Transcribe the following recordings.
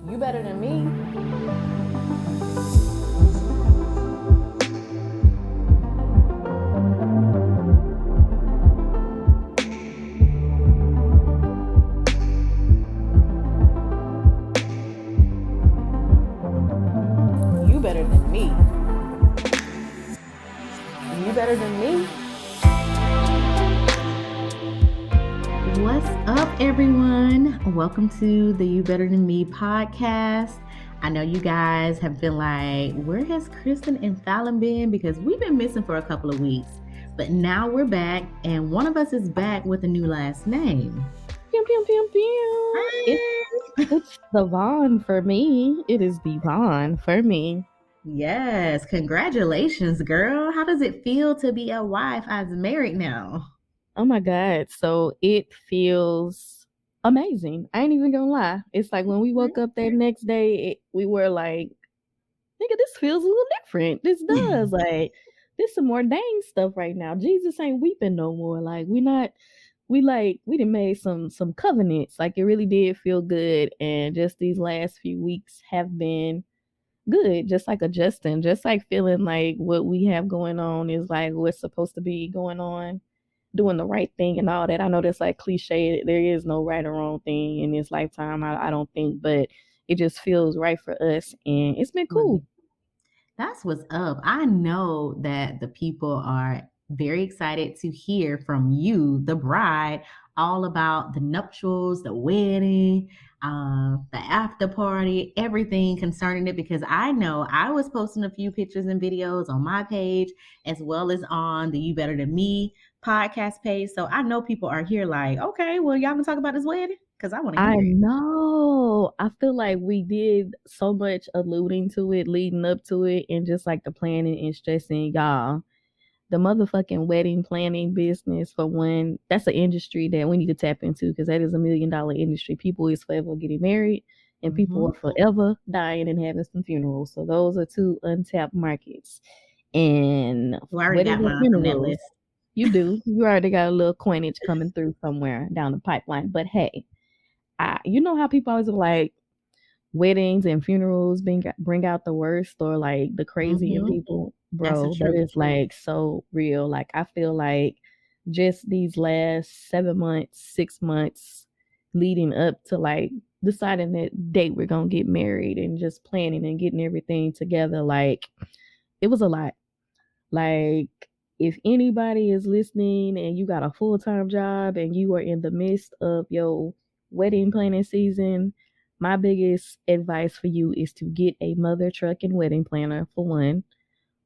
You better than me. You better than me. You better than me. What's up, everyone? Welcome to the You Better Than Me podcast. I know you guys have been like, where has Kristin and Fallon been? Because we've been missing for a couple of weeks. But now we're back, and one of us is back with a new last name. Pew, pew, pew, pew. It's Devon for me. It is Devon for me. Yes, congratulations, girl. How does it feel to be a wife? I'm married now. Oh my God. So it feels amazing. I ain't even gonna lie. It's like when we woke up that next day, we were like, nigga, this feels a little different. This does. Like, this some more dang stuff right now. Jesus ain't weeping no more. Like, we done made some covenants. Like, it really did feel good. And just these last few weeks have been good, just like adjusting, just like feeling like what we have going on is like what's supposed to be going on, doing the right thing and all that. I know that's like cliche. There is no right or wrong thing in this lifetime, I don't think, but it just feels right for us, and it's been cool. That's what's up. I know that the people are very excited to hear from you, the bride, all about the nuptials, the wedding, the after party, everything concerning it. Because I know I was posting a few pictures and videos on my page as well as on the You Better Than Me podcast page. So I know people are here like, okay, well, y'all can talk about this wedding because I want to I hear it. know. I feel like we did so much alluding to it, leading up to it, and just like the planning and stressing, y'all. The motherfucking wedding planning business, for one, that's an industry that we need to tap into because that is $1 million industry. People is forever getting married, and people are forever dying and having some funerals. So those are two untapped markets. And Well, I already got weddings and mine from that funerals, list. you do. You already got a little coinage coming through somewhere down the pipeline. But hey, you know how people always are like, weddings and funerals bring out the worst or like the crazy in people, That's the bro. That truth. is like so real. Like, I feel like just these last 7 months, 6 months leading up to like deciding that date we're gonna get married and just planning and getting everything together, like it was a lot. Like, if anybody is listening and you got a full-time job and you are in the midst of your wedding planning season, my biggest advice for you is to get a mother trucking wedding planner, for one.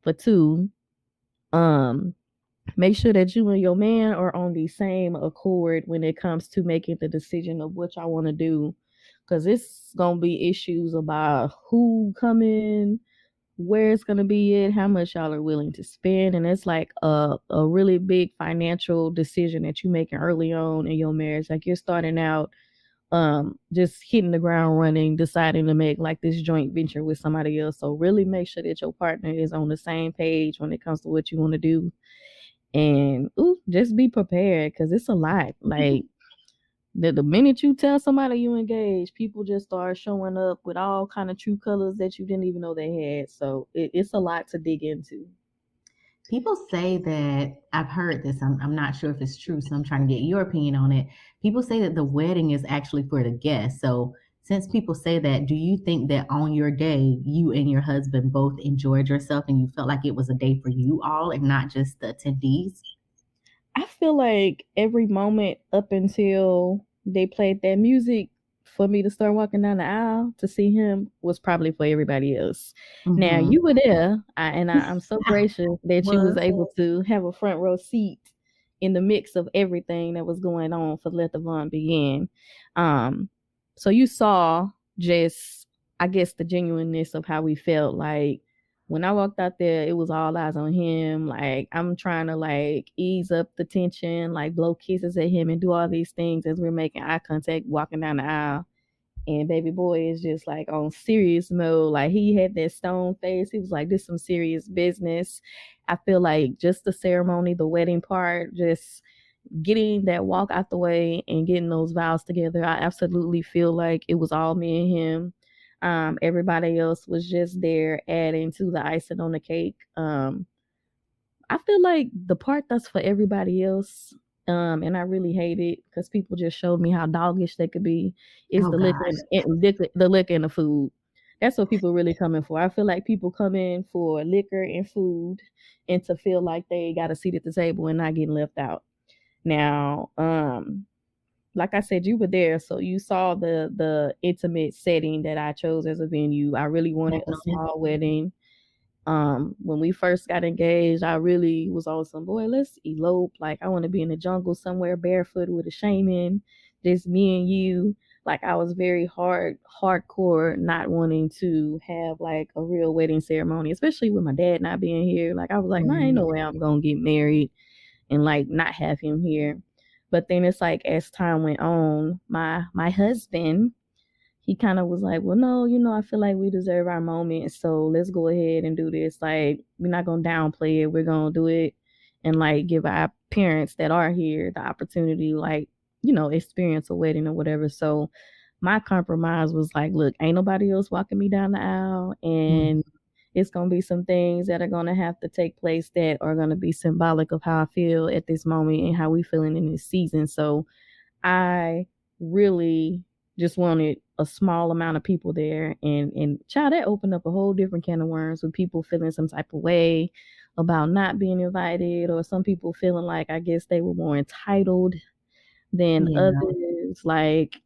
For two, um make sure that you and your man are on the same accord when it comes to making the decision of what y'all want to do, because it's gonna be issues about who coming, where it's gonna be at, how much y'all are willing to spend, and it's like a really big financial decision that you making early on in your marriage. Like, you're starting out, just hitting the ground running, deciding to make like this joint venture with somebody else. So really make sure that your partner is on the same page when it comes to what you want to do, and just be prepared because it's a lot. Like, the minute you tell somebody you engaged, people just start showing up with all kind of true colors that you didn't even know they had. So it's a lot to dig into. People say that I've heard this. I'm not sure if it's true, so I'm trying to get your opinion on it. People say that the wedding is actually for the guests. So, since people say that, do you think that on your day, you and your husband both enjoyed yourself and you felt like it was a day for you all and not just the attendees? I feel like every moment up until they played that music for me to start walking down the aisle to see him was probably for everybody else. Now, Mm-hmm. you were there, I'm so gracious that you was Was able to have a front row seat in the mix of everything that was going on for Let the Vaughn Begin. Um, so you saw just, I guess, the genuineness of how we felt. Like, when I walked out there, it was all eyes on him. Like, I'm trying to like ease up the tension, like blow kisses at him and do all these things as we're making eye contact walking down the aisle. And baby boy is just like on serious mode. Like, he had that stone face. He was like, this some serious business. I feel like just the ceremony, the wedding part, just getting that walk out the way and getting those vows together, I absolutely feel like it was all me and him. Everybody else was just there adding to the icing on the cake. I feel like the part that's for everybody else, and I really hate it because people just showed me how doggish they could be, is Oh the liquor gosh. the liquor and the food. That's what people really come in for. I feel like people come in for liquor and food and to feel like they got a seat at the table and not getting left out. Now, like I said, you were there, so you saw the intimate setting that I chose as a venue. I really wanted a Definitely. small wedding. When we first got engaged, I really was on some, boy, let's elope. Like, I want to be in the jungle somewhere barefoot with a shaman, just me and you. Like, I was very hardcore, not wanting to have like a real wedding ceremony, especially with my dad not being here. Like, I was like, nah, ain't no Right. way I'm gonna get married and like not have him here. But then it's like as time went on, my husband, he kind of was like, well, no, I feel like we deserve our moment. So let's go ahead and do this. Like, we're not going to downplay it. We're going to do it and like give our parents that are here the opportunity, like, experience a wedding or whatever. So my compromise was like, look, ain't nobody else walking me down the aisle. Mm. And it's going to be some things that are going to have to take place that are going to be symbolic of how I feel at this moment and how we feeling in this season. So I really just wanted a small amount of people there, and child, that opened up a whole different can of worms with people feeling some type of way about not being invited, or some people feeling like I guess they were more entitled than Yeah. others. Like,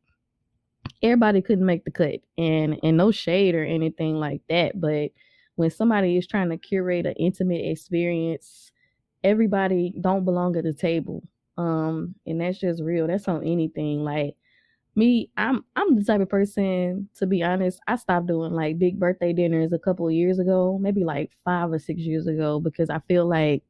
everybody couldn't make the cut, and no shade or anything like that, but when somebody is trying to curate an intimate experience, everybody don't belong at the table. And that's just real. That's on anything. Like, me, I'm the type of person, to be honest, I stopped doing like big birthday dinners a couple of years ago, maybe like 5 or 6 years ago, because I feel like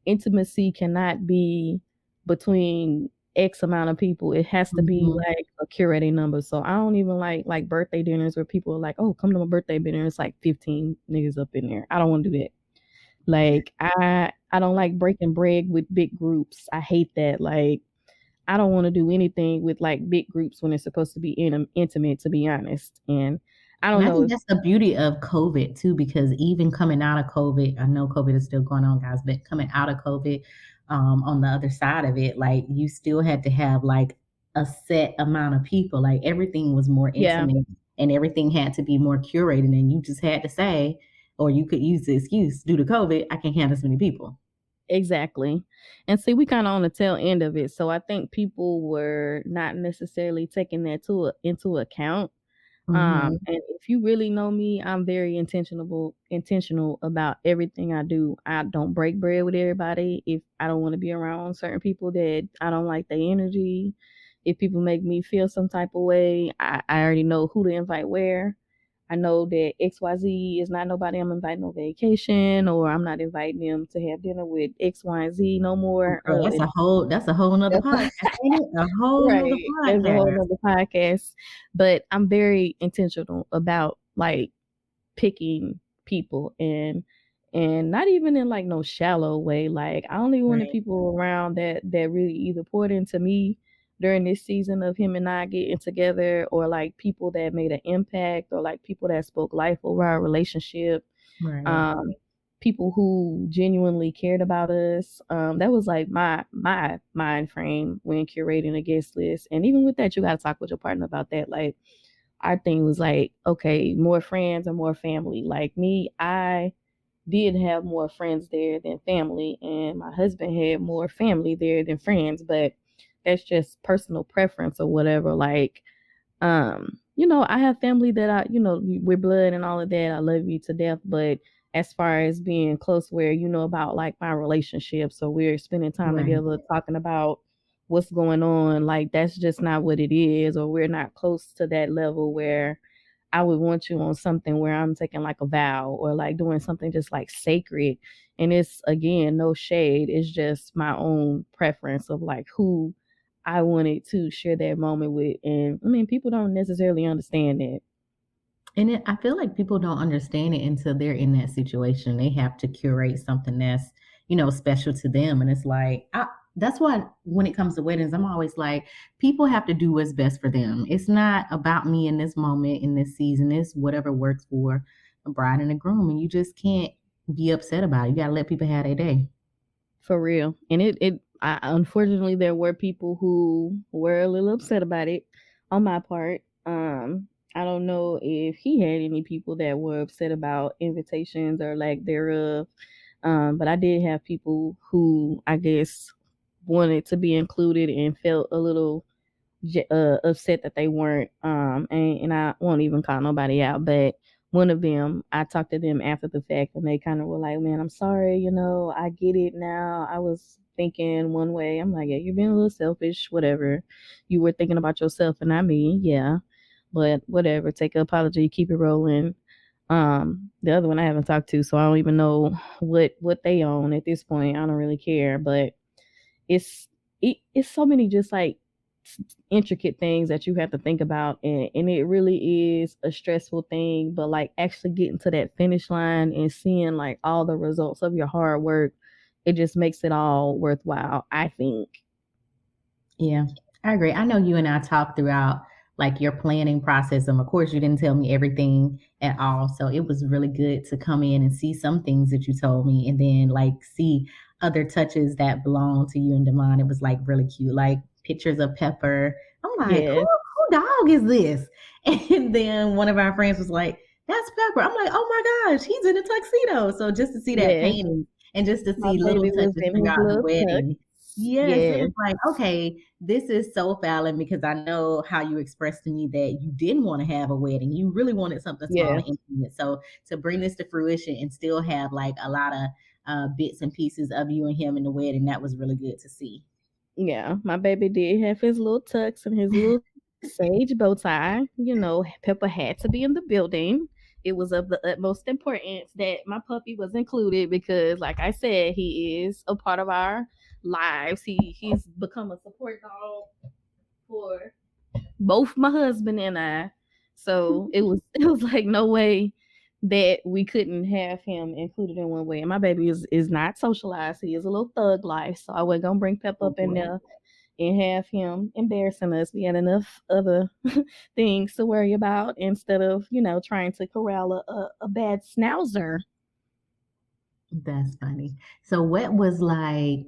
intimacy cannot be between X amount of people. It has to be Mhm. like a curated number. So I don't even like birthday dinners where people are like, oh, come to my birthday dinner. It's like 15 niggas up in there. I don't want to do that. Like, I don't like breaking bread with big groups. I hate that. Like, I don't want to do anything with like big groups when it's supposed to be intimate, to be honest. And I don't And I know think if, that's the beauty of COVID too, because even coming out of COVID, I know COVID is still going on, guys, but coming out of COVID, on the other side of it, like you still had to have like a set amount of people. Like everything was more yeah, intimate and everything had to be more curated. And you just had to say, or you could use the excuse due to COVID, I can't have this many people. exactly. And see, we kind of on the tail end of it. So I think people were not necessarily taking that into account. Hmm. And if you really know me, I'm very intentional about everything I do. I don't break bread with everybody. If I don't want to be around certain people that I don't like their energy, if people make me feel some type of way, I already know who to invite where. I know that XYZ is not nobody I'm inviting on vacation, or I'm not inviting them to have dinner with X, Y, and Z no Oh, more. girl, that's a whole nother That's podcast, ain't it? A whole nother right. There's a whole podcast. nother podcast. But I'm very intentional about like picking people, and not even in like no shallow way. Like, I only wanted Right, people around that really either poured into me during this season of him and I getting together, or like people that made an impact, or like people that spoke life over our relationship. right. um People who genuinely cared about us. That was like my mind frame when curating a guest list. And even with that, you got to talk with your partner about that. Like, our thing was like, okay, more friends or more family. Like me, I did have more friends there than family, and my husband had more family there than friends, but that's just personal preference or whatever. Like, I have family that we're blood and all of that. I love you to death. But as far as being close, where about like my relationship, so we're spending time Right. together talking about what's going on, like that's just not what it is, or we're not close to that level where I would want you on something where I'm taking like a vow, or like doing something just like sacred. And it's, again, no shade. It's just my own preference of like who I wanted to share that moment with. And I mean, people don't necessarily understand that. And I feel like people don't understand it until they're in that situation. They have to curate something that's, special to them. And it's like, That's why when it comes to weddings, I'm always like, people have to do what's best for them. It's not about me in this moment, in this season. It's whatever works for a bride and a groom. And you just can't be upset about it. You got to let people have their day. For real. And unfortunately, there were people who were a little upset about it on my part. I don't know if he had any people that were upset about invitations or lack thereof. But I did have people who I guess wanted to be included and felt a little upset that they weren't. And I won't even call nobody out, but one of them, I talked to them after the fact, and they kind of were like, "Man, I'm sorry. I get it now. I was thinking one way." I'm like, "Yeah, you're being a little selfish. Whatever. You were thinking about yourself and not me. Yeah, but whatever. Take an apology. Keep it rolling." The other one I haven't talked to, so I don't even know what they own at this point. I don't really care, but it's it's so many just like intricate things that you have to think about, and it really is a stressful thing, but like actually getting to that finish line and seeing like all the results of your hard work, it just makes it all worthwhile, I think. Yeah, I agree. I know you and I talked throughout like your planning process. And of course, you didn't tell me everything at all. So it was really good to come in and see some things that you told me and then like see other touches that belong to you and Devon. It was like really cute, like pictures of Pepper. I'm like, Yes, who dog is this? And then one of our friends was like, that's Pepper. I'm like, oh my gosh, he's in a tuxedo. So just to see that yes. painting and just to My see little baby was touches in his throughout the little tux. wedding. Yes, it Yes, was like, okay, this is so Fallon because I know how you expressed to me that you didn't want to have a wedding. You really wanted something small yeah, and intimate. So to bring this to fruition and still have like a lot of bits and pieces of you and him in the wedding, that was really good to see. yeah. My baby did have his little tux and his little sage bow tie. Pepper had to be in the building. It was of the utmost importance that my puppy was included because, like I said, he is a part of our lives. He's become a support dog for both my husband and I. So it was like no way that we couldn't have him included in one way. And my baby is not socialized. He is a little thug life. So I wasn't gonna bring Pep Oh up in boy. there and have him embarrassing us. We had enough other things to worry about instead of, trying to corral a bad schnauzer. That's funny. So what was like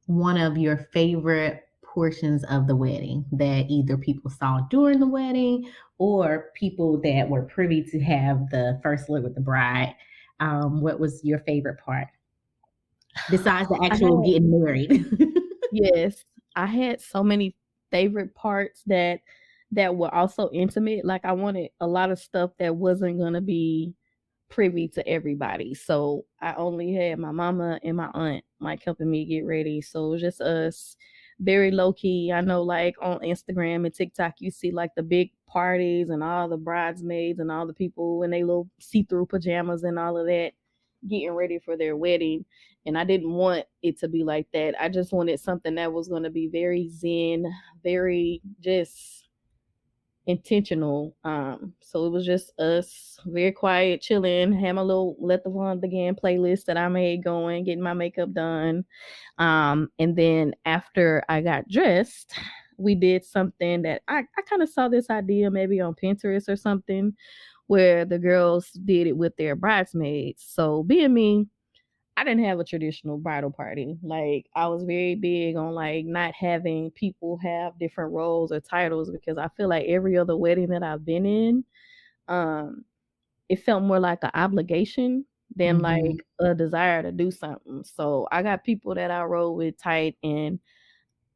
one of your favorite portions of the wedding that either people saw during the wedding or people that were privy to have the first look with the bride? What was your favorite part besides the I actual had getting married? Yes, I had so many favorite parts that were also intimate. Like I wanted a lot of stuff that wasn't gonna be privy to everybody. So I only had my mama and my aunt like helping me get ready. So it was just us, very low key. I know like on Instagram and TikTok you see like the big parties and all the bridesmaids and all the people in their little see-through pajamas and all of that getting ready for their wedding. And I didn't want it to be like that. I just wanted something that was going to be very zen, very just intentional. So it was just us, very quiet, chilling, had my little Let the Fun Begin playlist that I made going, getting my makeup done. And then after I got dressed, we did something that I kind of saw this idea maybe on Pinterest or something where the girls did it with their bridesmaids. So being me, I didn't have a traditional bridal party. Like I was very big on like not having people have different roles or titles because I feel like every other wedding that I've been in, um, it felt more like an obligation than Hmm. like a desire to do something. So I got people that I roll with tight, and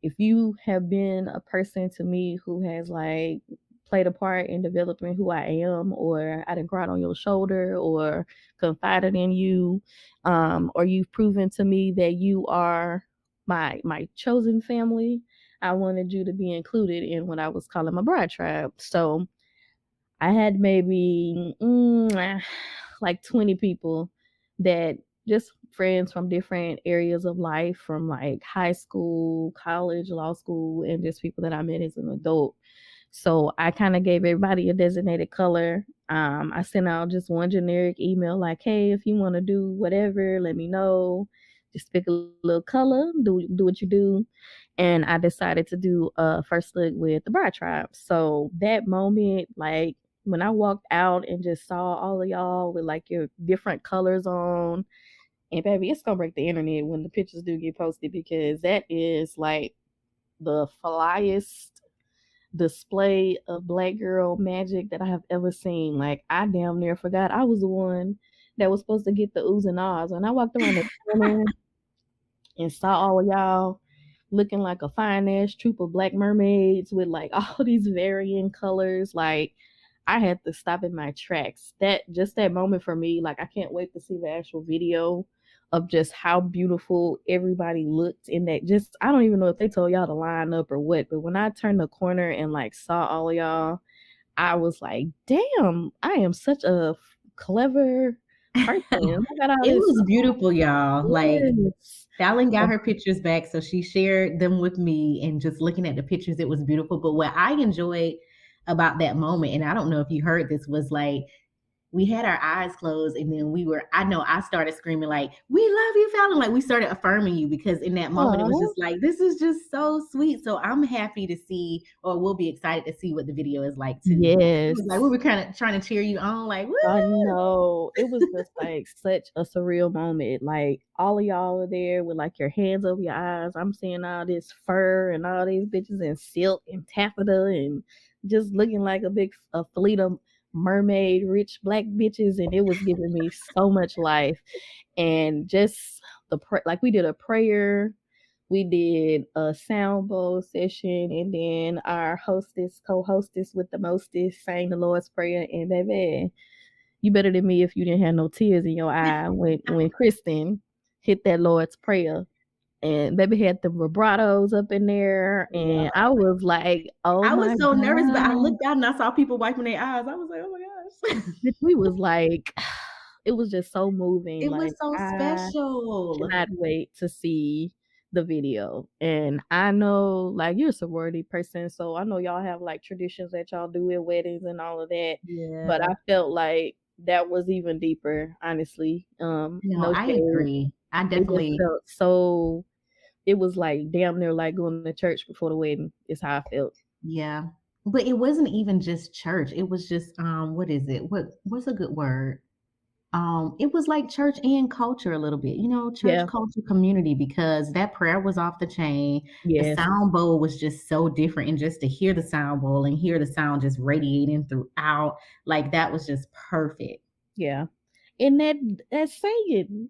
if you have been a person to me who has like played a part in developing who I am, or I done cried on your shoulder, or confided in you, or you've proven to me that you are my chosen family, I wanted you to be included in what I was calling my bride tribe. So I had maybe like 20 people that just friends from different areas of life, from like high school, college, law school, and just people that I met as an adult. So I kind of gave everybody a designated color. I sent out just one generic email like, hey, if you want to do whatever, let me know. just pick a little color, do what you do. And I decided to do a first look with the Bride Tribe. So that moment, like when I walked out and just saw all of y'all with like your different colors on, and baby, it's gonna break the internet when the pictures do get posted, because that is like the flyest display of black girl magic that I have ever seen. Like I damn near forgot I was the one that was supposed to get the oohs and ahs. When I walked around the corner and saw all of y'all looking like a fine ass troop of black mermaids with like all these varying colors, like I had to stop in my tracks. That moment for me, like I can't wait to see the actual video of just how beautiful everybody looked in that. Just I don't even know if they told y'all to line up or what, but when I turned the corner and like saw all of y'all, I was like, damn, I am such a clever person. I got all It this. was beautiful, y'all. Like Yes. Fallon got her pictures back, so she shared them with me, and just looking at the pictures, it was beautiful. But what I enjoyed about that moment, and I don't know if you heard this, was like we had our eyes closed, and then I know I started screaming like, "We love you, Fallon!" Like we started affirming you, because in that moment it was Aw. just like, this is just so sweet. So I'm happy to see, or we'll be excited to see what the video is like too. It Yes. was like we were kind of trying to cheer you on, like, woo! I know. It was just like such a surreal moment. Like all of y'all are there with like your hands over your eyes. I'm seeing all this fur and all these bitches in silk and taffeta and just looking like a fleet of mermaid rich black bitches, and it was giving me so much life. And just like we did a prayer, we did a sound bowl session, and then our co-hostess with the mostest sang the Lord's Prayer. And baby, you better than me if you didn't have no tears in your eye when Kristin hit that Lord's Prayer. And baby had the vibratos up in there, and I was like, "Oh I my was so nervous, but I god!" looked out and I saw people wiping their eyes. I was like, oh my gosh. We was like, it was just so moving. It was Like so I special. cannot wait to see the video. And I know like you're a sorority person, so I know y'all have like traditions that y'all do at weddings and all of that. But Yeah. I felt like that was even deeper, honestly. No, No I shade. agree. I It just definitely, felt so, it was like damn near like going to church before the wedding is how I felt. yeah. But it wasn't even just church. It was just what is it? What's a good word? It was like church and culture a little bit, church, Yeah. culture, community, because that prayer was off the chain. The Yes. sound bowl was just so different, and just to hear the sound bowl and hear the sound just radiating throughout, like that was just perfect. Yeah. And that singing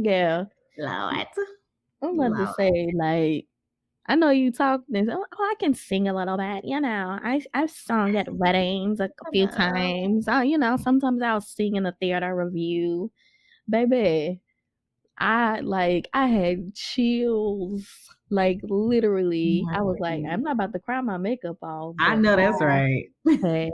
gal. Lord, I'm about to Lord. say, like, I know you talk this. Oh, I can sing a little bit. I've sung at weddings like a few times. Sometimes I'll sing in a theater review. Baby, I had chills. Like literally, I was like, I'm not about to cry my makeup off, I but know that's right. I had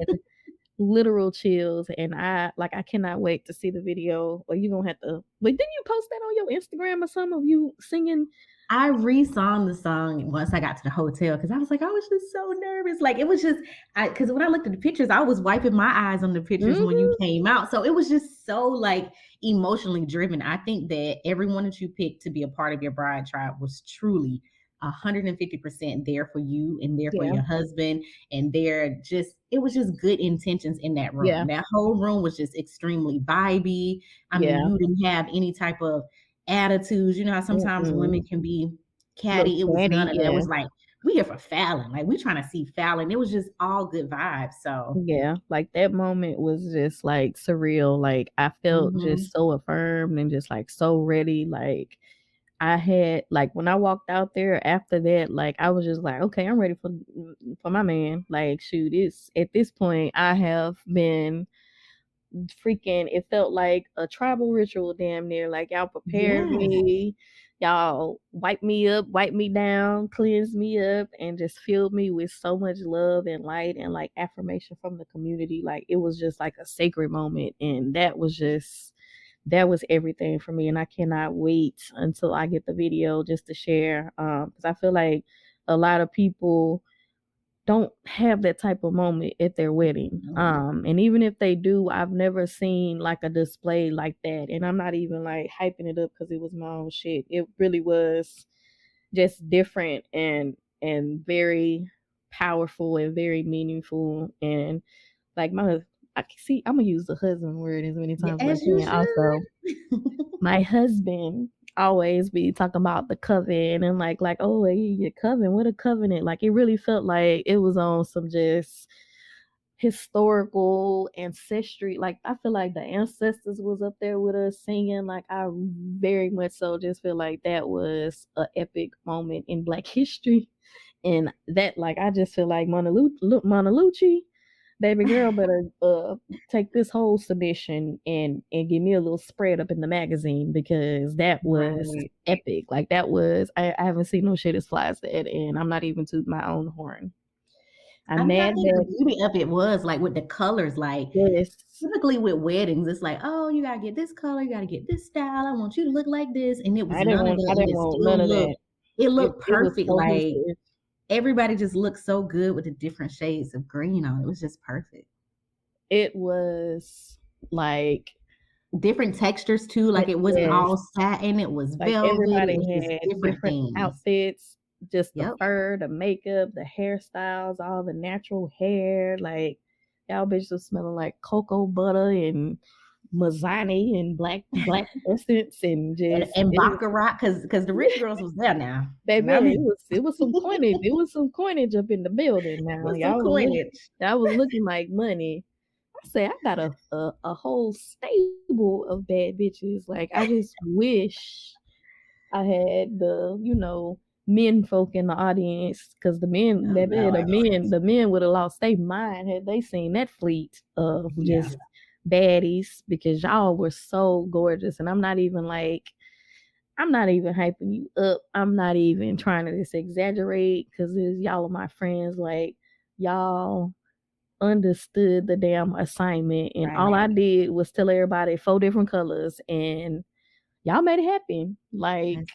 literal chills, and I cannot wait to see the video. Or you gonna have to. Wait, didn't you post that on your Instagram or some of you singing? I re-sung the song once I got to the hotel, because I was like, I was just so nervous. Like it was just, because when I looked at the pictures, I was wiping my eyes on the pictures when you Mhm. came out. So it was just so like emotionally driven. I think that everyone that you picked to be a part of your bride tribe was truly 150% there for you and there for Yeah, your husband. And it was just good intentions in that yeah, room. That whole room was just extremely vibey. I mean, yeah. you didn't have any type of attitudes. You know how sometimes Mm-mm. women can be Look catty. It was none catty, of that. It yeah. was like, we here for Fallon. Like we trying to see Fallon. It was just all good vibes. So Yeah, like that moment was just like surreal. Like I felt mhm. just so affirmed and just like so ready. Like I had like when I walked out there after that, like I was just like, okay, I'm ready for my man. Like shoot, it's at this point I have been freaking, it felt like a tribal ritual damn near. Like y'all prepared Yes. me, y'all wiped me up, wiped me down, cleansed me up, and just filled me with so much love and light and like affirmation from the community. Like it was just like a sacred moment, and that was everything for me. And I cannot wait until I get the video just to share, because I feel like a lot of people don't have that type of moment at their wedding. And even if they do, I've never seen like a display like that. And I'm not even like hyping it up because it was my own shit. It really was just different and very powerful and very meaningful. And like I see, I'm gonna use the husband word as many times as I can. Also, my husband always be talking about the coven and like oh, your coven, what a covenant. Like it really felt like it was on some just historical ancestry. Like I feel like the ancestors was up there with us singing. Like I very much so just feel like that was an epic moment in Black history. And that, like, I just feel like Monalucci, baby girl, better take this whole submission and give me a little spread up in the magazine, because that was epic. Like that was, I haven't seen no shit as fly as that, and I'm not even tooting my own horn. I mean, I think the beauty of it was like with the colors, like typically with weddings, it's like, oh, you gotta get this color, you gotta get this style. I want you to look like this, and it was none of that. I didn't want none of that. It looked perfect. Like everybody just looked so good with the different shades of green on. It was just perfect. It was like different textures too. Like it wasn't all satin. It was like velvet. Everybody it was had different things. Outfits. Just the fur, the makeup, the hairstyles, all the natural hair. Like y'all bitches was smelling like cocoa butter and Mazzani and black essence and just and baccarat, because the rich girls was there now. Baby, it was some coinage. It was some coinage up in the building now. Y'all was looking like money. I say I got a whole stable of bad bitches. Like I just wish I had the men folk in the audience, because the men, the men would have lost their mind had they seen that fleet of just baddies, because y'all were so gorgeous. And I'm not even hyping you up. I'm not even trying to just exaggerate, because y'all are my friends. Like y'all understood the damn assignment, and all I did was tell everybody 4 different colors, and y'all made it happen. Like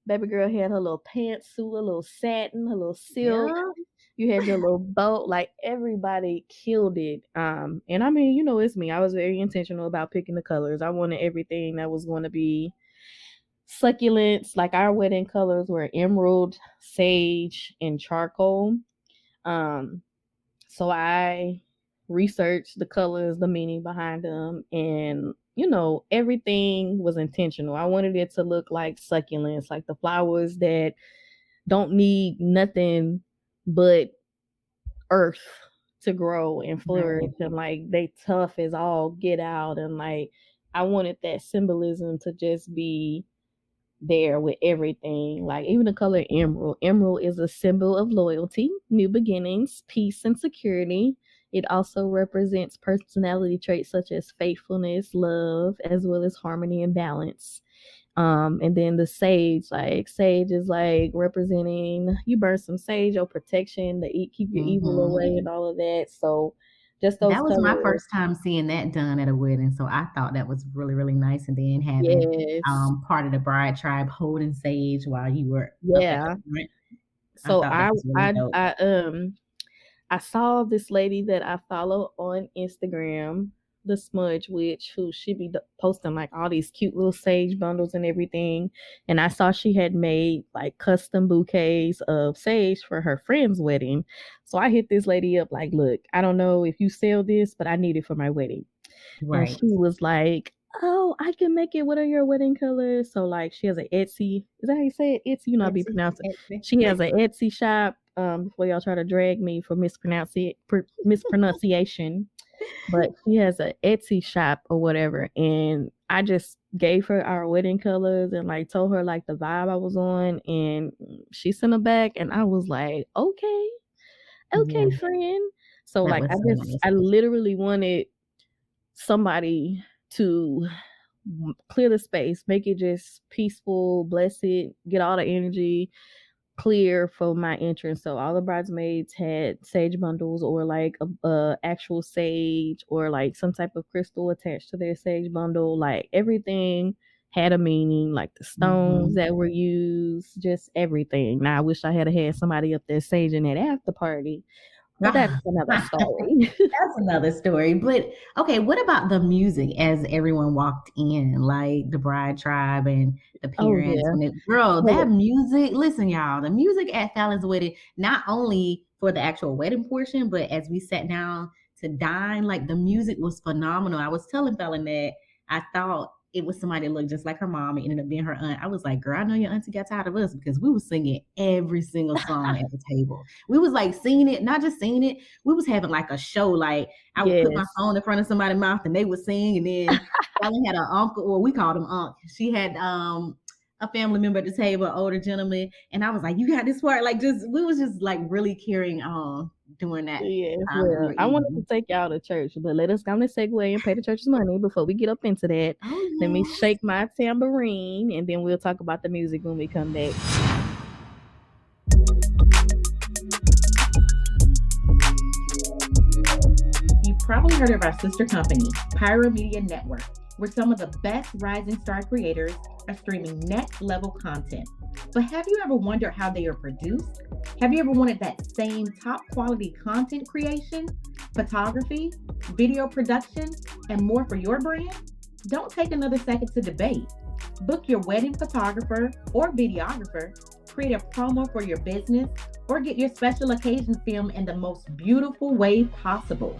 baby girl had her little pantsuit, a little satin, her little silk. You had your little bow. Like everybody killed it. And I mean, it's me. I was very intentional about picking the colors. I wanted everything that was going to be succulents. Like our wedding colors were emerald, sage, and charcoal. So I researched the colors, the meaning behind them, and everything was intentional. I wanted it to look like succulents, like the flowers that don't need nothing but earth to grow and flourish, and like they tough as all get out. And like I wanted that symbolism to just be there with everything. Like even the color emerald. Emerald is a symbol of loyalty, new beginnings, peace, and security. It also represents personality traits such as faithfulness, love, as well as harmony and balance. And then the sage is like representing, you burn some sage or protection to keep your evil away and all of that. So just those that was colors. My first time seeing that done at a wedding, so I thought that was really, really nice. And then having part of the bride tribe holding sage while you were up at the front. So I saw this lady that I follow on Instagram, the Smudge Witch, who she be posting like all these cute little sage bundles and everything. And I saw she had made like custom bouquets of sage for her friend's wedding. So I hit this lady up like, look, I don't know if you sell this, but I need it for my wedding. And she was like, oh, I can make it. What are your wedding colors? So like she has an Etsy. Is that how you say it? Etsy? I'll be pronouncing it. She has an Etsy shop. Before y'all try to drag me for mispronunciation. But she has an Etsy shop or whatever, and I just gave her our wedding colors and like told her like the vibe I was on, and she sent them back, and I was like, okay, friend. So like I literally wanted somebody to clear the space, make it just peaceful, bless it, get all the energy clear for my entrance. So all the bridesmaids had sage bundles, or like a actual sage, or like some type of crystal attached to their sage bundle. Like everything had a meaning, like the stones Mhm. that were used, just everything. Now I wish I had somebody up there saging that after party, but that's another story. That's another story. But okay, what about the music as everyone walked in, like the bride tribe and the Oh parents? yeah. Girl, that So music, listen, y'all, the music at Fallon's wedding, not only for the actual wedding portion, but as we sat down to dine, like the music was phenomenal. I was telling Fallon that I thought it was somebody that looked just like her mom. It ended up being her aunt. I was like, girl, I know your auntie got tired of us because we was singing every single song at the table. We was like singing it, not just singing it, we was having like a show. Like I would put my yes. phone in front of somebody's mouth and they would sing, and then Fallon had an uncle, or we called him Unc. She had a family member at the table, an older gentleman, and I was like, "You got this part." Like, just we was just like really carrying on during that Yes, time that we well, were I wanted to eating. take y'all to church, but let us go on and segue and pay the church's money before we get up into that. Oh Let me yes. shake my tambourine and then we'll talk about the music when we come back. You've probably heard of our sister company, Pyro Media Network, where some of the best rising star creators are streaming next level content. But have you ever wondered how they are produced? Have you ever wanted that same top quality content creation, photography, video production, and more for your brand? Don't take another second to debate. Book your wedding photographer or videographer, create a promo for your business, or get your special occasion film in the most beautiful way possible.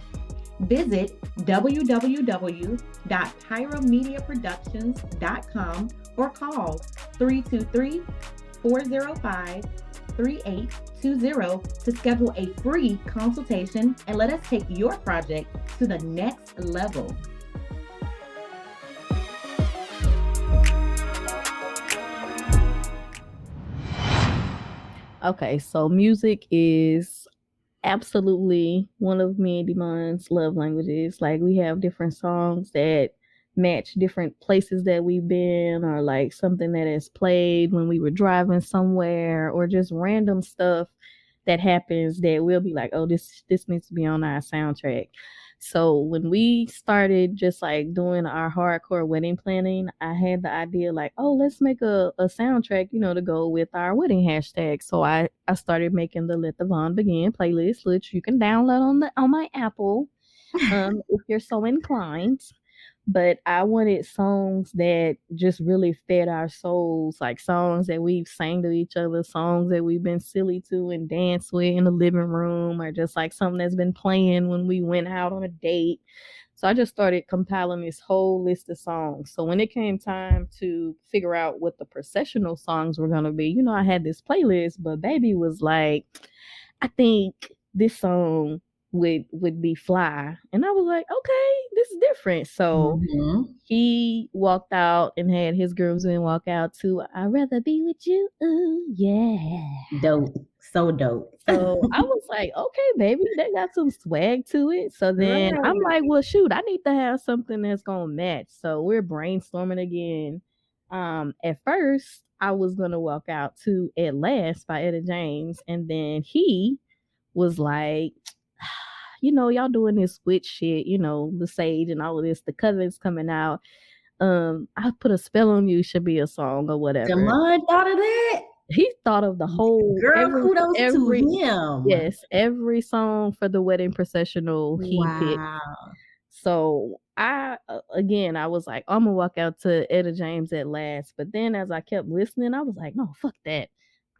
Visit www.pyromediaproductions.com or call 323 405 3820 to schedule a free consultation and let us take your project to the next level. Okay, so music is absolutely one of me and Demon's love languages. Like we have different songs that match different places that we've been, or like something that is played when we were driving somewhere, or just random stuff that happens that we'll be like, oh, this needs to be on our soundtrack. So when we started just like doing our hardcore wedding planning, I had the idea like, oh, let's make a soundtrack, to go with our wedding hashtag. So I started making the Let the Vaughn Begin playlist, which you can download on my Apple, if you're so inclined. But I wanted songs that just really fed our souls, like songs that we've sang to each other, songs that we've been silly to and danced with in the living room, or just like something that's been playing when we went out on a date. So I just started compiling this whole list of songs. So when it came time to figure out what the processional songs were going to be, I had this playlist, but baby was like, I think this song would be fly. And I was like, okay, this is different. So Mhm. he walked out and had his groomsmen walk out to I'd rather be with you. Ooh, yeah. Dope. So dope. So I was like, okay, baby, they got some swag to it. So then I'm Right. like, well, shoot, I need to have something that's gonna match. So we're brainstorming again. At first, I was gonna walk out to At Last by Etta James, and then he was like, y'all doing this witch shit, the sage and all of this, the coven's coming out. I Put a Spell on You should be a song or whatever. Jamon thought of that? He thought of the whole Girl, kudos to every him. yes, every song for the wedding processional he picked. Wow. So again, I was like, I'm gonna walk out to Etta James At Last. But then as I kept listening, I was like, no, fuck that.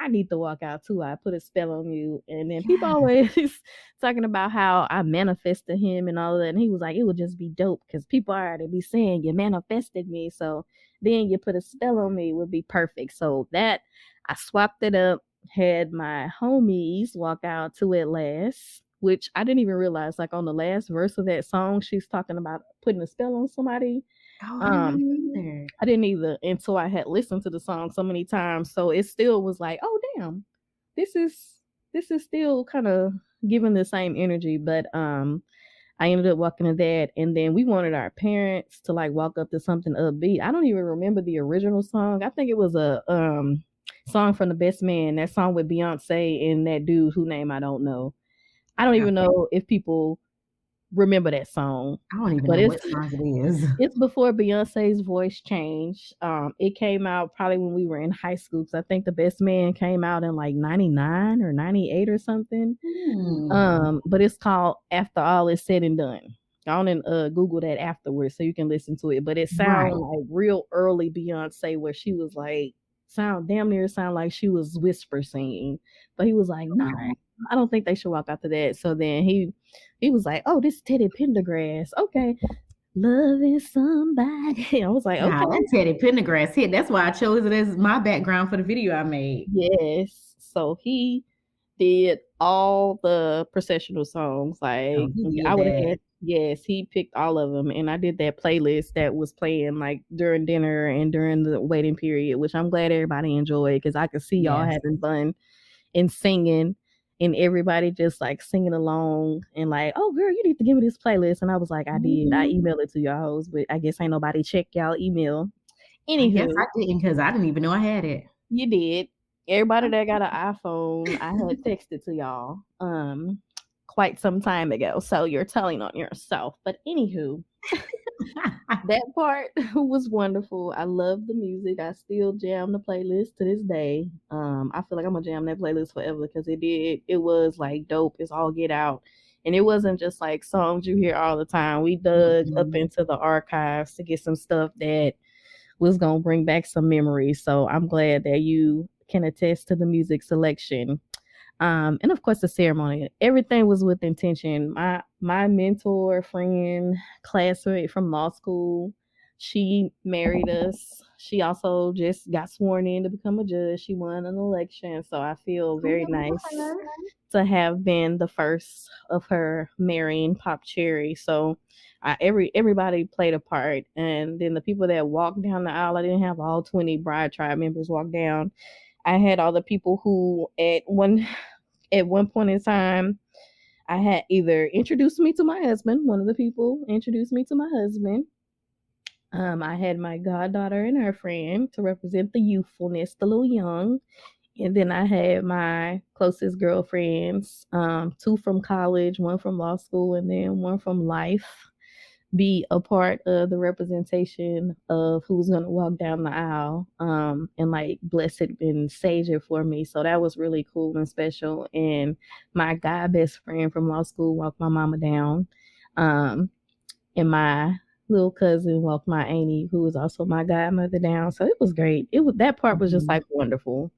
I need to walk out too. I Put a Spell on You. And then people Yeah. always talking about how I manifested him and all of that. And he was like, it would just be dope because people already be saying you manifested me. So then You Put a Spell on Me would be perfect. So that I swapped it up, had my homies walk out to At Last, which I didn't even realize. Like on the last verse of that song, she's talking about putting a spell on somebody. Oh, I didn't know either. I didn't either until I had listened to the song so many times. So it still was like, oh damn, this is still kind of giving the same energy. But I ended up walking to that, and then we wanted our parents to like walk up to something upbeat. I don't even remember the original song. I think it was a song from The Best Man, that song with Beyonce and that dude whose name I don't know. I don't even know if people remember that song. I don't even But know what song it is. it's before Beyonce's voice changed. It came out probably when we were in high school, because I think The Best Man came out in like 99 or 98 or something. But it's called After All Is Said and Done. Go on and Google that afterwards so you can listen to it. But it sounds like real early Beyonce, where she was like, damn near sound like she was whisper singing. But he was like, no, I don't think they should walk after that. So then he was like, oh, this Teddy Pendergrass. Okay. Loving somebody. I was like, Nah, okay. that Teddy Pendergrass hit. That's why I chose it as my background for the video I made. Yes. So he did all the processional songs. Like I would have had, yes, he picked all of them, and I did that playlist that was playing like during dinner and during the waiting period, which I'm glad everybody enjoyed, because I could see y'all having fun and singing, and everybody just like singing along and like, oh girl, you need to give me this playlist. And I was like, I did. I emailed it to y'all hoes, but I guess ain't nobody check y'all email. Anywho, I guess I didn't, because I didn't even know I had it. You did. Everybody that got an iPhone, I had texted to y'all quite some time ago. So you're telling on yourself. But anywho, that part was wonderful. I love the music. I still jam the playlist to this day. I feel like I'm gonna jam that playlist forever, because it was like dope. It's all get out. And it wasn't just like songs you hear all the time. We dug up into the archives to get some stuff that was gonna bring back some memories. So I'm glad that you can attest to the music selection. And of course the ceremony. Everything was with intention. My mentor, friend, classmate from law school, she married us. She also just got sworn in to become a judge. She won an election. So I feel very nice to have been the first of her marrying Pop Cherry. So everybody played a part. And then the people that walked down the aisle, I didn't have all 20 bride tribe members walk down. I had all the people who at one point in time, I had either introduced me to my husband. One of the people introduced me to my husband. I had my goddaughter and her friend to represent the youthfulness, the little young. And then I had my closest girlfriends, 2 from college, 1 from law school, and then 1 from life, be a part of the representation of who's going to walk down the aisle, and like bless it and sage it for me. So that was really cool and special. And my guy best friend from law school walked my mama down. And my little cousin walked my auntie, who was also my godmother, down. So it was great. That part was just like wonderful.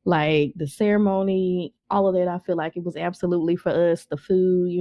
Like the ceremony, all of that, I feel like it was absolutely for us. The food,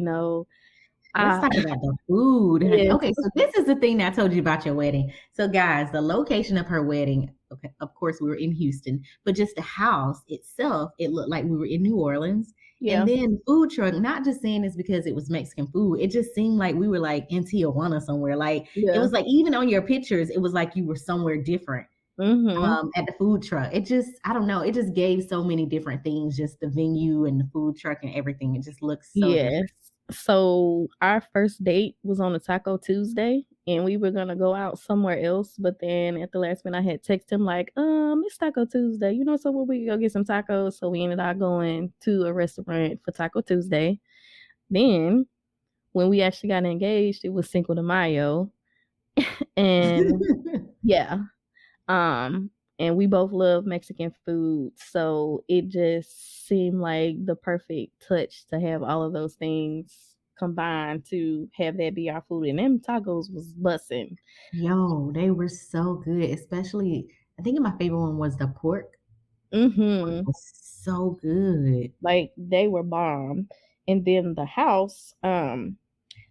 Let's talk about the food. Yes. Okay, so this is the thing that I told you about your wedding. So guys, the location of her wedding, okay, of course we were in Houston, but just the house itself, it looked like we were in New Orleans. Yeah. And then food truck, not just saying this because it was Mexican food, it just seemed like we were like in Tijuana somewhere. Like it was like, even on your pictures, it was like you were somewhere different. At the food truck. It just, I don't know, it just gave so many different things, just the venue and the food truck and everything. It just looks so different. So our first date was on a Taco Tuesday, and we were gonna go out somewhere else. But then at the last minute, I had texted him like, it's Taco Tuesday, somewhere we can go get some tacos. So we ended up going to a restaurant for Taco Tuesday. Then when we actually got engaged, it was Cinco de Mayo, and and we both love Mexican food. So it just seemed like the perfect touch to have all of those things combined to have that be our food. And them tacos was bussin'. Yo, they were so good. Especially, I think my favorite one was the pork. It was so good. Like they were bomb. And then the house,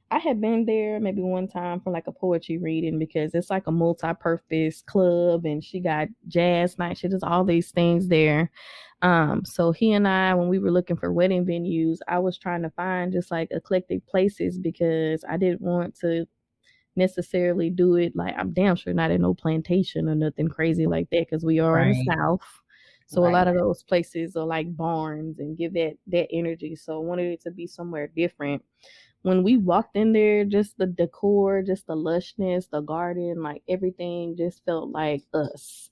I had been there maybe one time for like a poetry reading, because it's like a multi-purpose club, and she got jazz night. She does all these things there. So he and I, when we were looking for wedding venues, I was trying to find just like eclectic places, because I didn't want to necessarily do it like, I'm damn sure not in no plantation or nothing crazy like that, because we are in the South. So a lot of those places are like barns and give that energy. So I wanted it to be somewhere different. When we walked in there, just the decor, just the lushness, the garden, like everything just felt like us.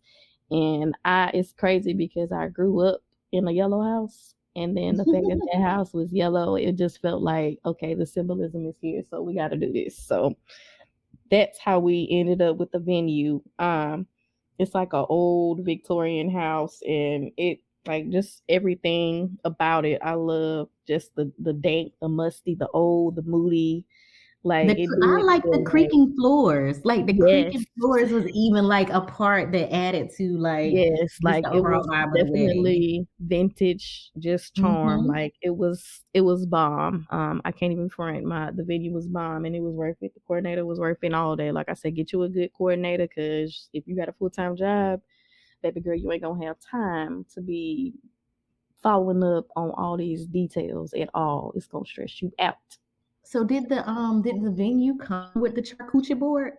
And it's crazy because I grew up in a yellow house, And then the fact that that house was yellow, it just felt like, okay, the symbolism is here, so we got to do this. So that's how we ended up with the venue. It's like an old Victorian house, and it like just everything about it. I love just the dank, the musty, the old, the moody. Like it I did like the feel like creaking floors. Like the yes, creaking floors was even like a part that added to like yes, just like the it overall was vibe of the wedding. definitely vintage, just charm. Hmm. Like it was bomb. I can't even front the venue was bomb and it was worth it. The coordinator was worth it all day. Like I said, get you a good coordinator because if you got a full-time job, baby girl, you ain't gonna have time to be following up on all these details at all. It's gonna stress you out. So did the venue come with the charcuterie board?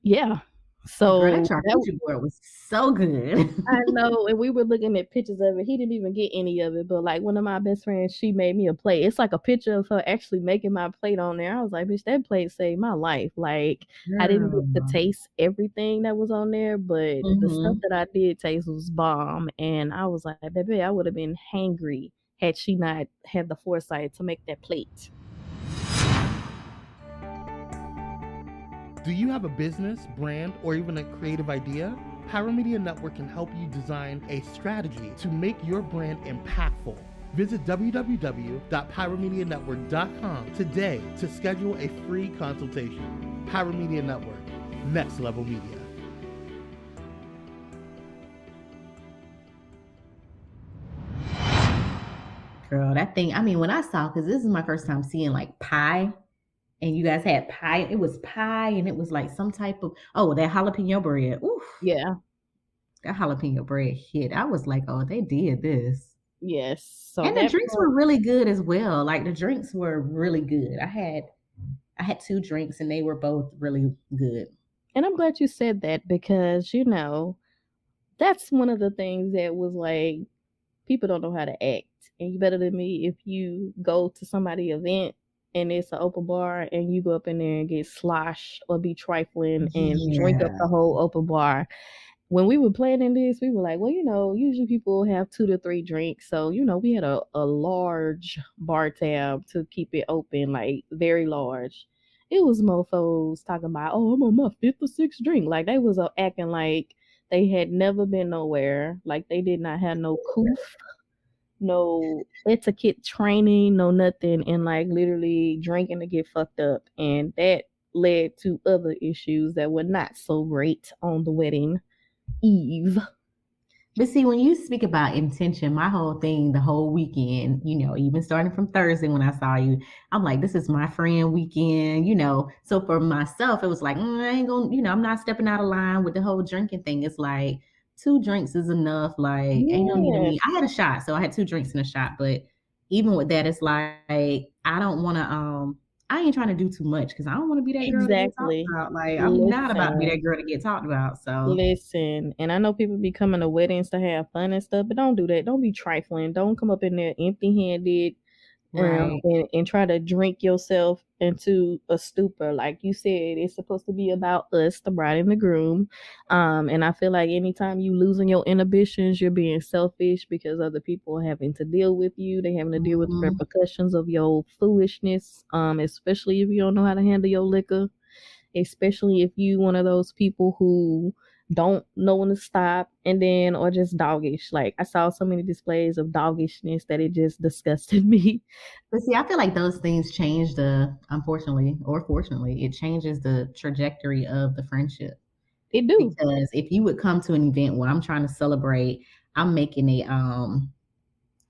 Yeah. Girl, that So that charcuterie board was so good. I know, and we were looking at pictures of it. He didn't even get any of it, but like one of my best friends, she made me a plate. It's like a picture of her actually making my plate on there. I was like, bitch, that plate saved my life. Like I didn't get to Girl. taste everything that was on there, but the stuff Hmm. that I did taste was bomb. And I was like, baby, I would have been hangry had she not had the foresight to make that plate. Do you have a business, brand, or even a creative idea? Pyro Media Network can help you design a strategy to make your brand impactful. Visit www.pyromedianetwork.com today to schedule a free consultation. Pyro Media Network, next level media. Girl, that thing, I mean, when I saw, because this is my first time seeing like pie, and you guys had pie, it was pie, and it was like some type of, oh, that jalapeno bread. Oof, Yeah. that jalapeno bread hit. I was like, oh, they did this. Yes. So And the that drinks part, were really good as well. Like the drinks were really good. I had two drinks and they were both really good. and I'm glad you said that because that's one of the things that was like people don't know how to act. And you better than me if you go to somebody's event and it's an open bar and you go up in there and get slosh or be trifling and drink up Yeah. the whole open bar. When we were planning this, we were like, well, usually people have 2 to 3 drinks. So, we had a large bar tab to keep it open, like very large. It was mofos talking about, oh, I'm on my 5th or 6th drink. Like they was acting like they had never been nowhere. Like they did not have no coof, no etiquette training, no nothing, and like literally drinking to get fucked up. And that led to other issues that were not so great on the wedding eve. But see, when you speak about intention, my whole thing, the whole weekend, even starting from Thursday when I saw you, I'm like, this is my friend weekend. So for myself, it was like, I ain't gonna, I'm not stepping out of line with the whole drinking thing. It's like 2 drinks is enough. Like, ain't no need of Yes, me. I had a shot, so I had 2 drinks and a shot. But even with that, it's like I don't want to. I ain't trying to do too much because I don't want to be that girl to get talked exactly. about. Like, I'm not about to be Listen, that girl to get talked about. So. listen. And I know people be coming to weddings to have fun and stuff, but don't do that. Don't be trifling. Don't come up in there empty handed Right. and try to drink yourself into a stupor. Like you said, it's supposed to be about us, the bride and the groom. And I feel like anytime you losing your inhibitions, you're being selfish because other people are having to deal with you. They having to deal with the Mhm. repercussions of your foolishness. Especially if you don't know how to handle your liquor. Especially if you one of those people who don't know when to stop and then or just doggish. Like I saw so many displays of doggishness that it just disgusted me. But see, I feel like those things change unfortunately or fortunately, it changes the trajectory of the friendship. It do. Because if you would come to an event where I'm trying to celebrate, I'm making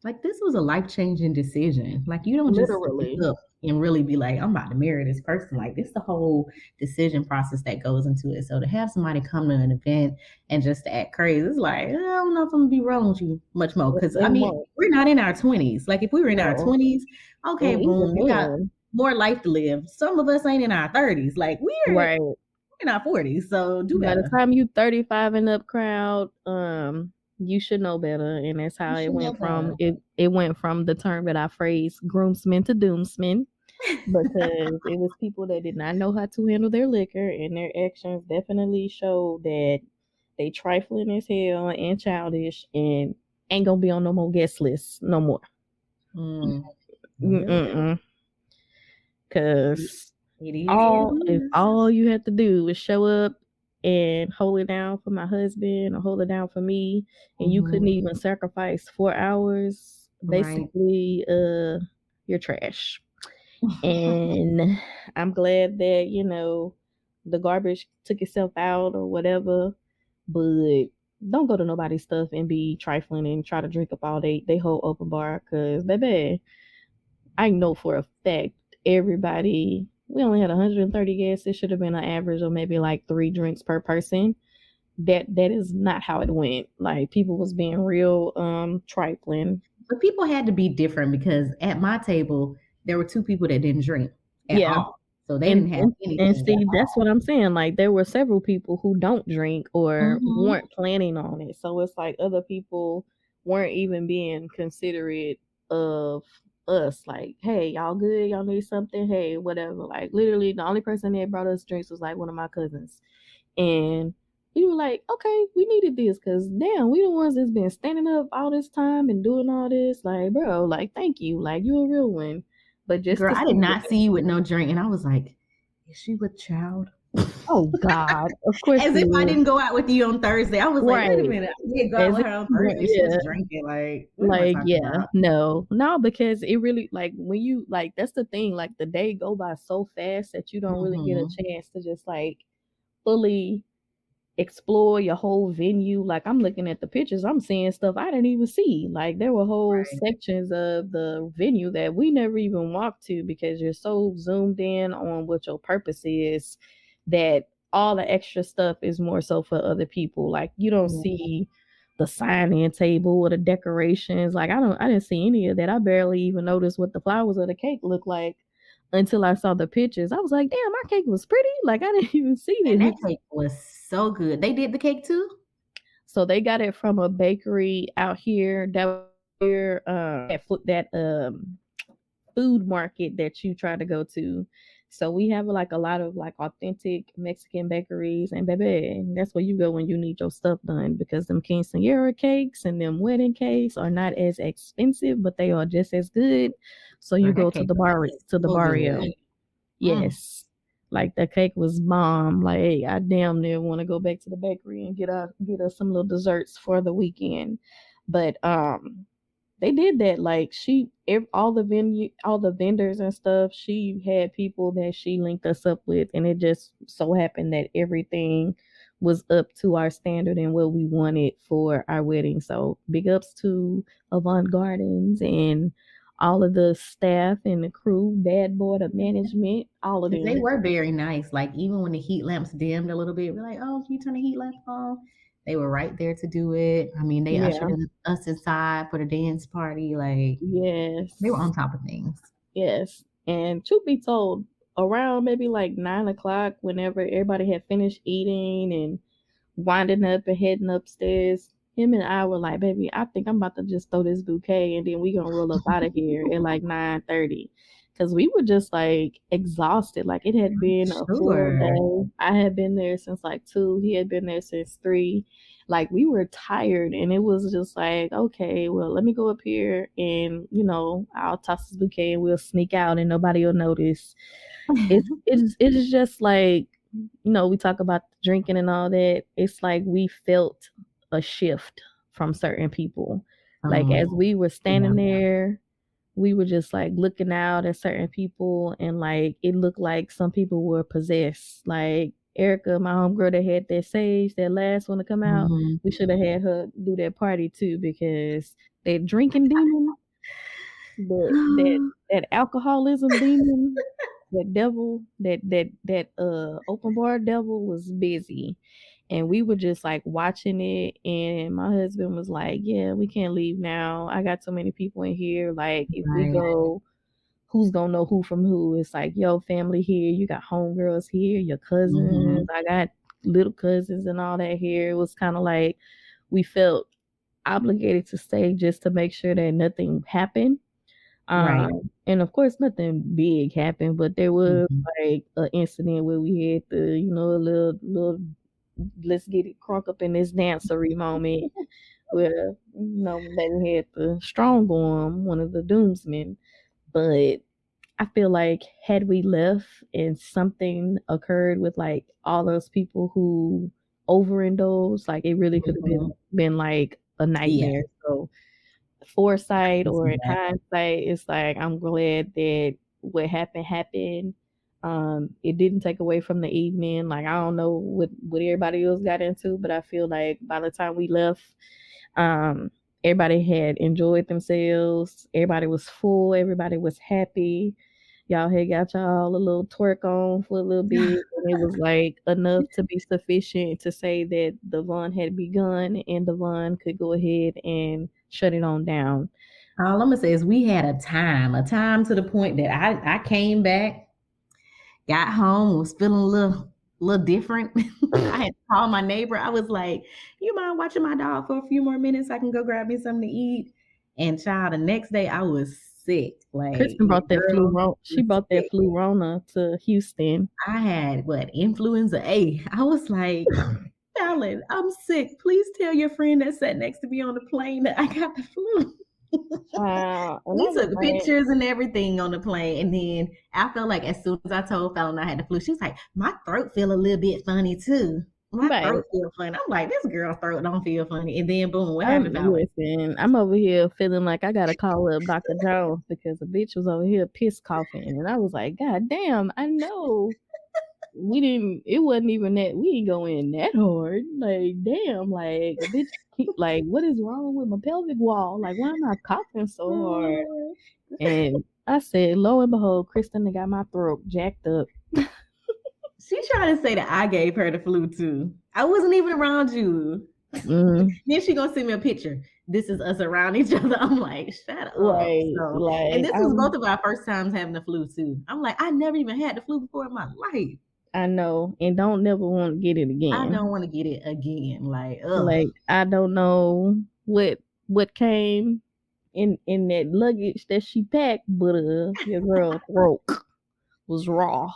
like this was a life-changing decision. Like you don't just wake Literally. up and really be like, I'm about to marry this person. Like this the whole decision process that goes into it. So to have somebody come to an event and just to act crazy, it's like, I don't know if I'm gonna be rolling with you much more. Cause It I mean, won't. we're not in our 20s. Like if we were in our No. 20s, okay, And boom, even you got then, more life to live. Some of us ain't in our 30s. Like we're right. in our 40s. So do By the better. time you 35 and up crowd, you should know better. And that's You how it should know went from better. it went from the term that I phrased groomsmen to doomsmen. Because it was people that did not know how to handle their liquor, and their actions definitely showed that they trifling as hell and childish, and ain't gonna be on no more guest lists no more. Mm. Mm-mm. Cause It is all what it if is. all you have to do is show up and hold it down for my husband or hold it down for me, and you couldn't even sacrifice 4 hours, Right. basically, you're trash. And I'm glad that, the garbage took itself out or whatever, but don't go to nobody's stuff and be trifling and try to drink up all they whole open bar, because baby, I know for a fact everybody, we only had 130 guests. It should have been an average of maybe like 3 drinks per person. That is not how it went. Like, people was being real trifling. But people had to be different because at my table there were 2 people that didn't drink at Yeah. all, so they And didn't have and, anything and at see, that's all. what I'm saying. Like, there were several people who don't drink or Mhm. weren't planning on it. So it's like other people weren't even being considerate of us. Like, hey, y'all good? Y'all need something? Hey, whatever. Like, literally, the only person that brought us drinks was like one of my cousins, and we were like, okay, we needed this because damn, we the ones that's been standing up all this time and doing all this. Like, bro, like, thank you. Like, you a real one. But just Girl, to I did see not see you with no drink, and I was like, "Is she with child?" oh God, of course As you if I would. didn't go out with you on Thursday. I was like, "Wait a Right. minute, I did go out As with if her on you Thursday. She yeah. was drinking. Like, what am I Like, talking yeah, about?" no, because it really, like, when you, like, that's the thing, like, the day go by so fast that you don't really get a Mhm. chance to just like fully explore your whole venue. Like, I'm looking at the pictures, I'm seeing stuff I didn't even see. Like, there were whole Right. sections of the venue that we never even walked to because you're so zoomed in on what your purpose is that all the extra stuff is more so for other people. Like, you don't Yeah. see the sign-in table or the decorations. Like, I didn't see any of that. I barely even noticed what the flowers of the cake looked like until I saw the pictures. I was like, damn, my cake was pretty. Like, I didn't even see And that this. cake was so good. They did the cake too? So they got it from a bakery out here that here that food market that you try to go to. So we have like a lot of like authentic Mexican bakeries, and baby, that's where you go when you need your stuff done, because them quinceañera cakes and them wedding cakes are not as expensive, but they are just as good. So you Girl, go that to cake the bar was to the so barrio. good. Mm. Yes. Like, the cake was bomb. Like, I damn near want to go back to the bakery and get us some little desserts for the weekend. But they did that. Like, all the vendors and stuff, she had people that she linked us up with, and it just so happened that everything was up to our standard and what we wanted for our wedding. So big ups to Avant Gardens and all of the staff and the crew, bad board of management, all of Because they them. were very nice. Like, even when the heat lamps dimmed a little bit, we're like, "Oh, can you turn the heat lamp on?" They were right there to do it. I mean, they Yeah. ushered us inside for the dance party. Like, they were Yes. on top of things. Yes. And truth be told, around maybe like 9 o'clock, whenever everybody had finished eating and winding up and heading upstairs, him and I were like, baby, I think I'm about to just throw this bouquet and then we gonna roll up out of here at like 9:30. Cause we were just like exhausted. Like, it had been a full Sure. day. I had been there since like 2. He had been there since 3. Like, we were tired, and it was just like, okay, well, let me go up here and, I'll toss this bouquet and we'll sneak out and nobody will notice. It's just like, we talk about drinking and all that. It's like we felt a shift from certain people. Like, as we were Yeah. standing there, we were just like looking out at certain people, and like it looked like some people were possessed. Like Erica, my homegirl that had that sage, that last one to come out, Mhm. we should have had her do that party too, because that drinking demon, that alcoholism demon, that devil, that open bar devil was busy. And we were just like watching it, and my husband was like, yeah, we can't leave now. I got so many people in here. Like, if we Right. go, who's gonna know who from who? It's like, yo, family here, you got homegirls here, your cousins, Mhm. I got little cousins and all that here. It was kind of like we felt obligated to stay just to make sure that nothing happened. Right. And of course, nothing big happened, but there was Mhm. like an incident where we had the, a little let's get it crunk up in this dancery moment Well, they had the strong arm, one of the doomsmen. But I feel like had we left and something occurred with like all those people who overindulged, like it really could have been like a Yeah, nightmare. So I foresight can or see in that. hindsight, it's like I'm glad that what happened. It didn't take away from the evening. Like I don't know what everybody else got into, but I feel like by the time we left, um, everybody had enjoyed themselves. Everybody was full. Everybody was happy. Y'all had got y'all a little twerk on for a little bit, and it was like enough to be sufficient to say that the Vaughn had begun, and the Vaughn could go ahead and shut it on down. All I'm gonna say is we had a time to the point that I came back, got home, was feeling a little different. I had to call my neighbor. I was like, "You mind watching my dog for a few more minutes? I can go grab me something to eat." And child, the next day I was sick. Like Kristen your brought that girl She was brought that sick. flu Rona to Houston. I had what, influenza A. I was like, Fallon, I'm sick. Please tell your friend that sat next to me on the plane that I got the flu. And I We was took like, pictures and everything on the plane. And then I felt like as soon as I told Fallon I had the flu, she was like, my throat feel a little bit funny too. My right. throat feel funny. I'm like, this girl's throat don't feel funny. And then boom, what I'm happened, Fallon? listen. I'm over here feeling like I gotta call up Dr. Jones because the bitch was over here piss coughing, and I was like, God damn! I know we didn't. It wasn't even that we didn't go in that hard. Like damn, like a bitch. Like what is wrong with my pelvic wall? Like why am I coughing so hard? And I said, lo and behold, Kristen got my throat jacked up. She trying to say that I gave her the flu too. I wasn't even around you. Mm, Then she gonna send me a picture. This is us around each other. I'm like, shut up. right, So, and like this was both of our first times having the flu too. I'm like, I never even had the flu before in my life. I know, and don't never want to get it I again. don't want to get it again. Like, ugh. Like I don't know what came in that luggage that she packed, but your girl throat was raw.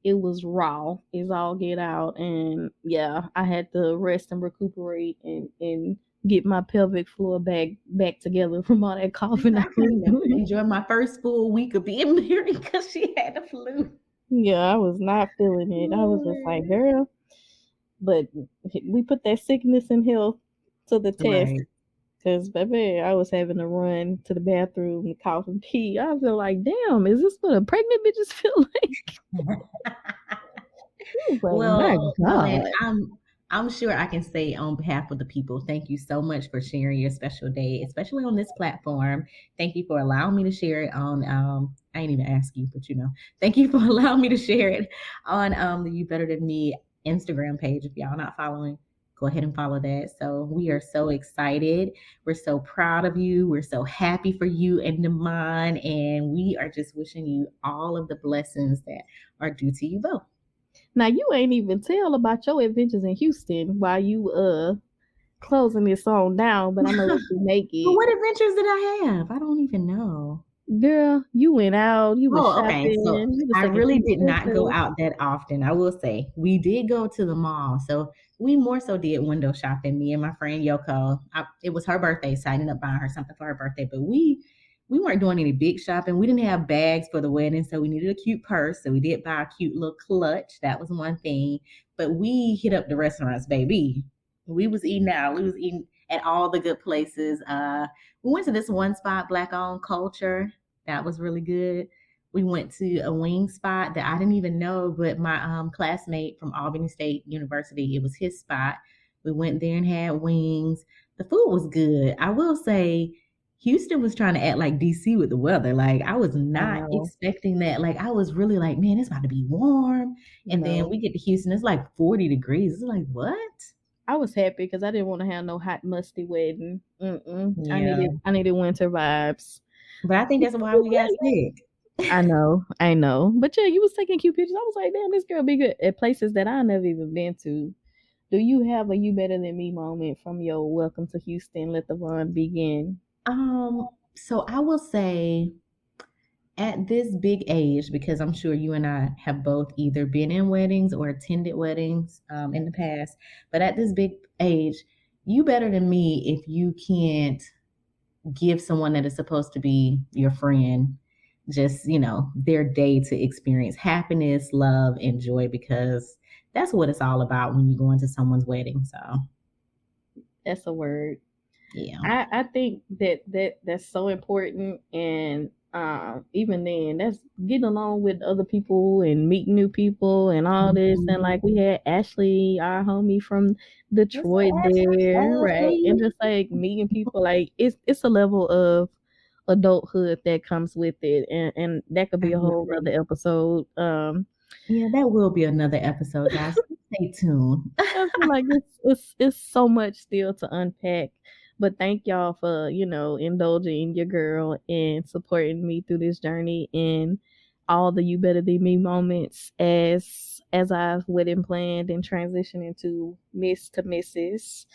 It was raw. It's all get out, and yeah, I had to rest and recuperate and get my pelvic floor back together from all that coughing I I was couldn't even doing. enjoy my first full week of being married because she had the flu. Yeah, I was not feeling it. I was just like, girl, but we put that sickness and health to the test. Right. Cause baby, I was having to run to the bathroom and cough and pee. I feel like, damn, is this what a pregnant bitches feel like? I was like, my Well, Fallon, God. I'm sure I can say on behalf of the people, thank you so much for sharing your special day, especially on this platform. Thank you for allowing me to share it on I ain't even ask you, but thank you for allowing me to share it on the You Better Than Me Instagram page. If y'all not following, go ahead and follow that. So we are so excited. We're so proud of you. We're so happy for you and Damon, and we are just wishing you all of the blessings that are due to you both. Now you ain't even tell about your adventures in Houston while you closing this song down, but I'm gonna let you make But it. what adventures did I have? I don't even know. Girl, you went out, you was Oh, okay. So shopping, you was I taking really did not go pictures. out that often. I will say we did go to the mall. So we more so did window shopping. Me and my friend Yoko. It was her birthday, so I ended up buying her something for her birthday. But we weren't doing any big shopping. We didn't have bags for the wedding, so we needed a cute purse. So we did buy a cute little clutch. That was one thing. But we hit up the restaurants, baby. We was eating out. We was eating at all the good places. We went to this one spot, Black Owned Culture. That was really good. We went to a wing spot that I didn't even know, but my classmate from Albany State University, it was his spot. We went there and had wings. The food was good. I will say, Houston was trying to act like DC with the weather. Like I was I not know. expecting that. Like I was really like, man, it's about to be warm. And then No. we get to Houston, it's like 40 degrees. It's like, what? I was happy because I didn't want to have no hot musty wedding. Yeah. I needed winter vibes. But I think that's why we got sick. I know. But yeah, you was taking cute pictures. I was like, damn, this girl be good at places that I never even been to. Do you have a you better than me moment from your welcome to Houston? Let the fun begin. So I will say at this big age, because I'm sure you and I have both either been in weddings or attended weddings in the past, but at this big age, you better than me if you can't give someone that is supposed to be your friend just, their day to experience happiness, love, and joy, because that's what it's all about when you go into someone's wedding. So That's a word. yeah. I think that's so important, and even then, that's getting along with other people and meeting new people and all this. And like we had Ashley, our homie from Detroit, there, right? And just like meeting people, like it's a level of adulthood that comes with it, and that could be a whole other episode. Yeah, that will be another episode, guys. Stay tuned. I feel like it's so much still to unpack. But thank y'all for, indulging in your girl and supporting me through this journey and all the you better than me moments as I've wedding planned and transition into Miss to Mrs.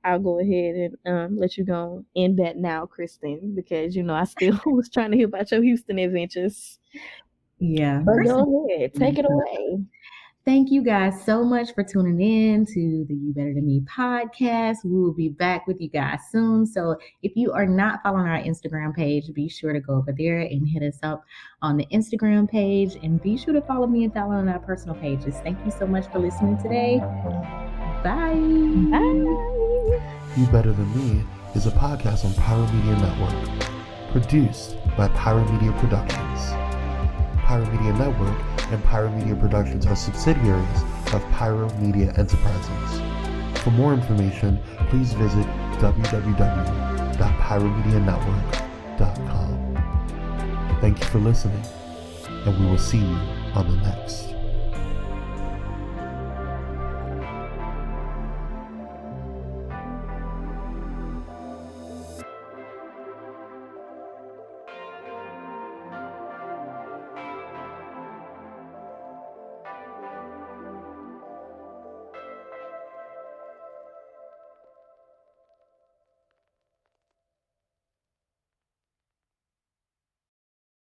I'll go ahead and let you go end that now, Kristen, because I still was trying to hear about your Houston adventures. Yeah. But go ahead, take it away. Thank you guys so much for tuning in to the You Better Than Me podcast. We will be back with you guys soon. So if you are not following our Instagram page, be sure to go over there and hit us up on the Instagram page. And be sure to follow me and Fallon on our personal pages. Thank you so much for listening today. Bye. Bye. You Better Than Me is a podcast on Pyro Media Network, produced by Pyro Media Productions. Pyro Media Network and Pyro Media Productions are subsidiaries of Pyro Media Enterprises. For more information, please visit www.pyromedianetwork.com. Thank you for listening, and we will see you on the next.